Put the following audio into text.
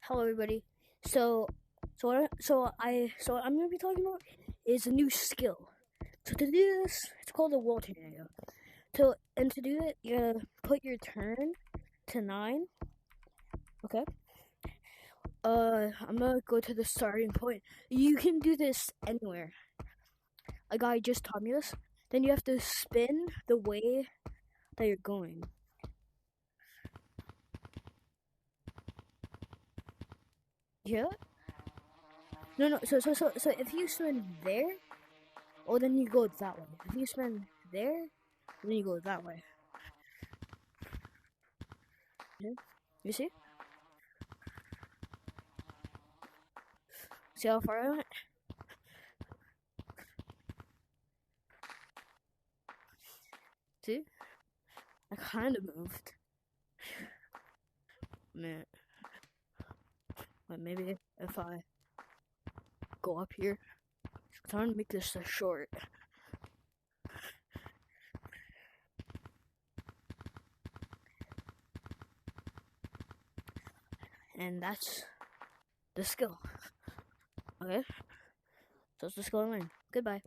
Hello, everybody. So what I'm gonna be talking about is a new skill. So to do this, it's called a wall tornado. To do it, you gotta put your turn to 9. Okay. I'm gonna go to the starting point. You can do this anywhere. A guy just taught me this. Then you have to spin the way that you're going. Yeah. No. So if you spin there, oh, then you go that way. If you spin there, then you go that way. Okay. You see? See how far I went? See? I kind of moved. Man, but maybe if I go up here, I'm trying to make this a short. And that's the skill. Okay? So it's the skill I learned. Goodbye.